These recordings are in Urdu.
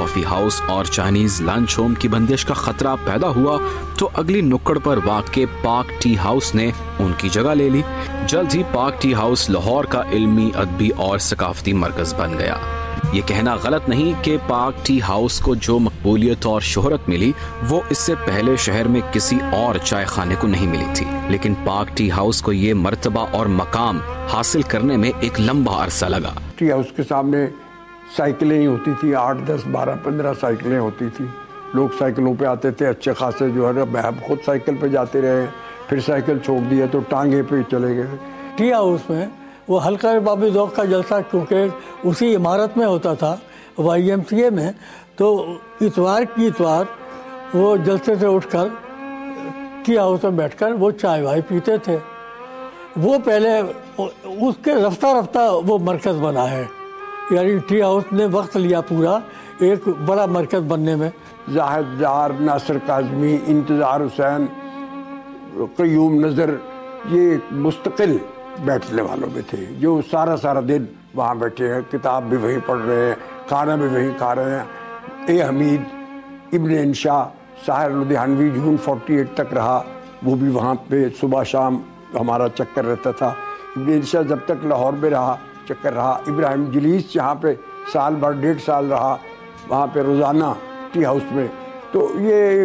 کافی ہاؤس اور چائنیز لنچ ہوم کی بندش کا خطرہ پیدا ہوا تو اگلی نکڑ پر واقع پاک ٹی ہاؤس نے ان کی جگہ لے لی۔ جلد ہی پاک ٹی ہاؤس لاہور کا علمی، ادبی اور ثقافتی مرکز بن گیا۔ یہ کہنا غلط نہیں کہ پاک ٹی ہاؤس کو جو مقبولیت اور شہرت ملی وہ اس سے پہلے شہر میں کسی اور چائے خانے کو نہیں ملی تھی، لیکن پاک ٹی ہاؤس کو یہ مرتبہ اور مقام حاصل کرنے میں ایک لمبا عرصہ لگا۔ ٹی ہاؤس کے سامنے سائیکلیں ہی ہوتی تھی، 8 10 12 15 سائیکلیں ہوتی تھی، لوگ سائیکلوں پہ آتے تھے، اچھے خاصے جو ہے میں خود سائیکل پہ جاتے رہے، پھر سائیکل چھوڑ دیا تو ٹانگے پہ چلے گئے۔ ٹی ہاؤس میں وہ حلقہ ارباب ذوق کا جلسہ کیونکہ اسی عمارت میں ہوتا تھا YMCA میں، تو اتوار کی اتوار وہ جلسے سے اٹھ کر ٹی ہاؤس میں بیٹھ کر وہ چائے وائے پیتے تھے۔ وہ پہلے اس کے رفتہ رفتہ وہ مرکز بنا ہے، یعنی ٹی ہاؤس نے وقت لیا پورا ایک بڑا مرکز بننے میں۔ زاہد ڈار، ناصر کاظمی، انتظار حسین، قیوم نظر، یہ مستقل بیٹھنے والوں میں تھے جو سارا دن وہاں بیٹھے ہیں، کتاب بھی وہیں پڑھ رہے ہیں، کھانا بھی وہیں کھا رہے ہیں۔ اے حمید، ابن انشا، ساحر لدھیانوی جون 48 تک رہا، وہ بھی وہاں پہ صبح شام ہمارا چکر رہتا تھا۔ ابن انشا جب تک لاہور میں رہا چکر رہا۔ ابراہیم جلیس جہاں پہ سال بھر 1.5 سال رہا، وہاں پہ روزانہ ٹی ہاؤس میں، تو یہ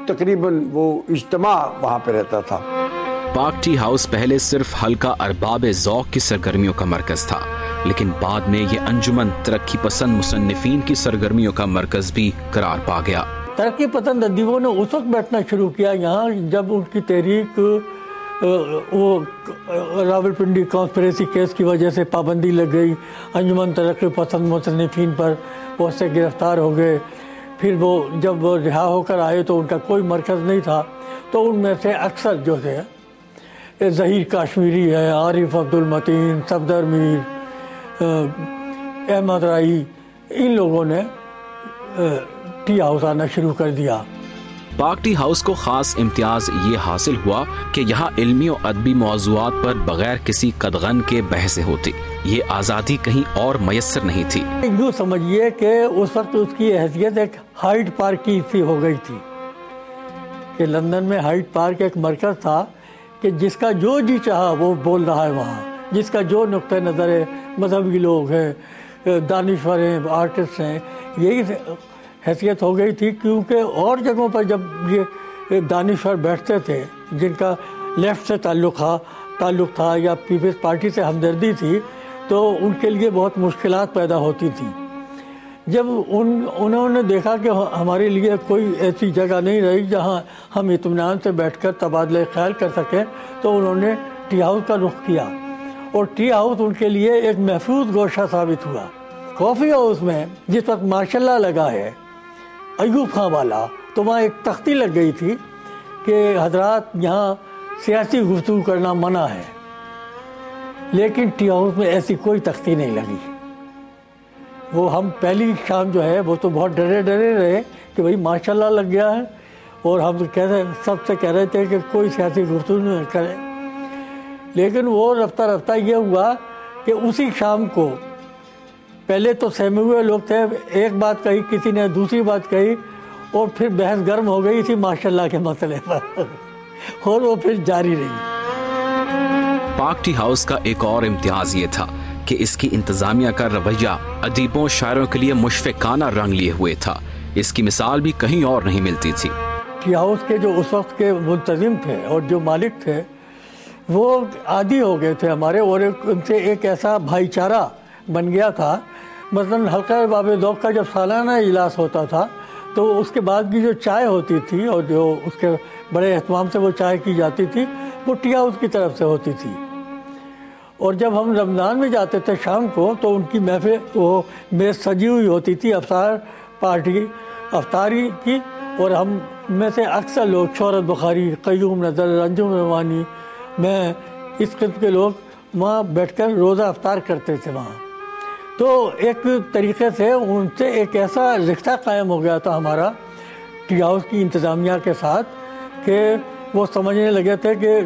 تقریباً وہ اجتماع وہاں پہ رہتا تھا۔ پاک ٹی ہاؤس پہلے صرف حلقہ ارباب ذوق کی سرگرمیوں کا مرکز تھا، لیکن بعد میں یہ انجمن ترقی پسند مصنفین کی سرگرمیوں کا مرکز بھی قرار پا گیا۔ ترقی پسند ادیبوں نے اس وقت بیٹھنا شروع کیا یہاں جب ان کی تحریک وہ راولپنڈی کانسپریسی کیس کی وجہ سے پابندی لگ گئی، انجمن ترقی پسند مصنفین پر وہ سے گرفتار ہو گئے۔ پھر وہ جب وہ رہا ہو کر آئے تو ان کا کوئی مرکز نہیں تھا، تو ان میں سے اکثر جو تھے ظہیر کاشمیری ہے، عارف عبدالمتین، صفدر میر، احمد رائی، ان لوگوں نے ٹی ہاؤس آنا شروع کر دیا۔ پاک ٹی ہاؤس کو خاص امتیاز یہ حاصل ہوا کہ یہاں علمی و ادبی موضوعات پر بغیر کسی قدغن کے بحث ہوتی۔ یہ آزادی کہیں اور میسر نہیں تھی۔ یوں سمجھیے کہ اس وقت اس کی حیثیت ایک ہائیڈ پارک کی سی ہو گئی تھی کہ لندن میں ہائیڈ پارک ایک مرکز تھا کہ جس کا جو جی چاہا وہ بول رہا ہے وہاں، جس کا جو نقطہ نظر ہے، مذہبی لوگ ہیں، دانشور ہیں، آرٹسٹ ہیں، یہی حیثیت ہو گئی تھی۔ کیونکہ اور جگہوں پر جب یہ دانشور بیٹھتے تھے جن کا لیفٹ سے تعلق تھا یا پیپلز پارٹی سے ہمدردی تھی، تو ان کے لیے بہت مشکلات پیدا ہوتی تھیں۔ جب انہوں نے دیکھا کہ ہمارے لیے کوئی ایسی جگہ نہیں رہی جہاں ہم اطمینان سے بیٹھ کر تبادلہ خیال کر سکیں، تو انہوں نے ٹی ہاؤس کا رخ کیا، اور ٹی ہاؤس ان کے لیے ایک محفوظ گوشہ ثابت ہوا۔ کافی ہاؤس میں جس وقت ماشاء اللہ لگا ہے ایوب خان والا، تو وہاں ایک تختی لگ گئی تھی کہ حضرات یہاں سیاسی گفتگو کرنا منع ہے، لیکن ٹی ہاؤس میں ایسی کوئی تختی نہیں لگی۔ وہ ہم پہلی شام جو ہے وہ تو بہت ڈرے رہے کہ بھئی ماشاء اللہ لگ گیا ہے، اور ہم سب سے کہہ رہے تھے کہ کوئی سیاسی گفتگو نہ کرے، لیکن وہ رفتہ یہ ہوا کہ اسی شام کو پہلے تو سہمے ہوئے لوگ تھے، ایک بات کہی، کسی نے دوسری بات کہی، اور پھر بحث گرم ہو گئی تھی ماشاء اللہ کے مسئلے پر، اور وہ پھر جاری رہی۔ پاک ٹی ہاؤس کا ایک اور امتیاز یہ تھا کہ اس کی انتظامیہ کا رویہ ادیبوں شاعروں کے لیے مشفقانہ رنگ لیے ہوئے تھا۔ اس کی مثال بھی کہیں اور نہیں ملتی تھی۔ ٹی ہاؤس کے جو اس وقت کے منتظم تھے اور جو مالک تھے وہ عادی ہو گئے تھے ہمارے، اور ان سے ایک ایسا بھائی چارہ بن گیا تھا۔ مثلاً حلقہ ارباب ذوق کا جب سالانہ اجلاس ہوتا تھا تو اس کے بعد کی جو چائے ہوتی تھی اور جو اس کے بڑے اہتمام سے وہ چائے کی جاتی تھی، وہ ٹی ہاؤس کی طرف سے ہوتی تھی۔ اور جب ہم رمضان میں جاتے تھے شام کو تو ان کی محفل وہ میز سجی ہوئی ہوتی تھی افطاری کی، اور ہم میں سے اکثر لوگ، شہرت بخاری، قیوم نظر، انجم روانی، میں، اس قسم کے لوگ وہاں بیٹھ کر روزہ افطار کرتے تھے وہاں۔ تو ایک طریقے سے ان سے ایک ایسا رشتہ قائم ہو گیا تھا ہمارا ٹی ہاؤس کی انتظامیہ کے ساتھ کہ وہ سمجھنے لگے تھے کہ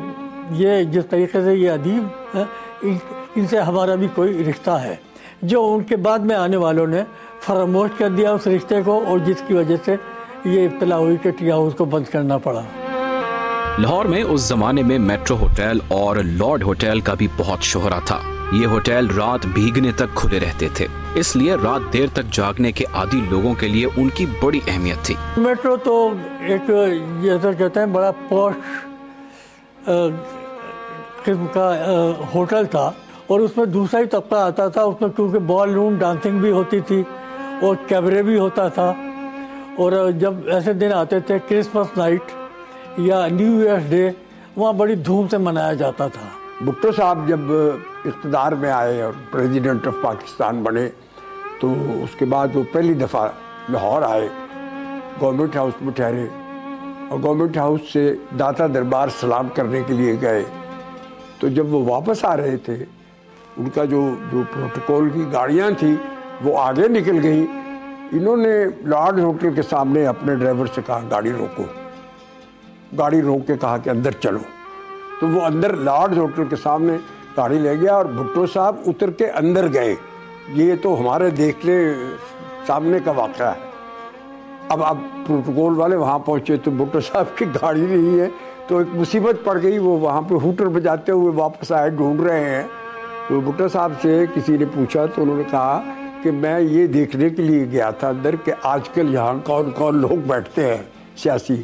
یہ جس طریقے سے یہ ادیب ہیں ان سے ہمارا بھی کوئی رشتہ ہے، جو ان کے بعد میں آنے والوں نے فراموش کر دیا اس رشتے کو، اور جس کی وجہ سے یہ ابتلا ہوئی کہ ٹی ہاؤس کو بند کرنا پڑا۔ لاہور میں اس زمانے میں میٹرو ہوٹل اور لارڈ ہوٹل کا بھی بہت شہرت تھا۔ یہ ہوٹل رات بھیگنے تک کھلے رہتے تھے، اس لیے رات دیر تک جاگنے کے عادی لوگوں کے لیے ان کی بڑی اہمیت تھی۔ میٹرو تو ایک جیسا کہتے ہیں بڑا پوش قسم کا ہوٹل تھا، اور اس میں دوسرا ہی طبقہ آتا تھا۔ اس میں کیونکہ بال روم ڈانسنگ بھی ہوتی تھی اور کیبرے بھی ہوتا تھا، اور جب ایسے دن آتے تھے کرسمس نائٹ یا نیو ایئرس ڈے، وہاں بڑی دھوم سے منایا جاتا تھا۔ بھٹو صاحب جب اقتدار میں آئے اور پریزیڈنٹ آف پاکستان بنے تو اس کے بعد وہ پہلی دفعہ لاہور آئے، گورنمنٹ ہاؤس میں ٹھہرے، اور گورنمنٹ ہاؤس سے داتا دربار سلام کرنے کے لیے گئے۔ تو جب وہ واپس آ رہے تھے، ان کا جو پروٹوکول کی گاڑیاں تھیں وہ آگے نکل گئیں۔ انہوں نے لارڈ ہوٹل کے سامنے اپنے ڈرائیور سے کہا گاڑی روکو، گاڑی روک کے کہا کہ اندر چلو۔ تو وہ اندر لارڈ ہوٹل کے سامنے گاڑی لے گیا اور بھٹو صاحب اتر کے اندر گئے۔ یہ تو ہمارے دیکھنے سامنے کا واقعہ ہے۔ اب پروٹوکول والے وہاں پہنچے تو بھٹو صاحب کی گاڑی نہیں ہے، تو ایک مصیبت پڑ گئی۔ وہ وہاں پہ ہوٹر بجاتے ہوئے واپس آئے، ڈھونڈ رہے ہیں۔ تو بھٹو صاحب سے کسی نے پوچھا تو انہوں نے کہا کہ میں یہ دیکھنے کے لیے گیا تھا اندر کہ آج کل یہاں کون کون لوگ بیٹھتے ہیں سیاسی۔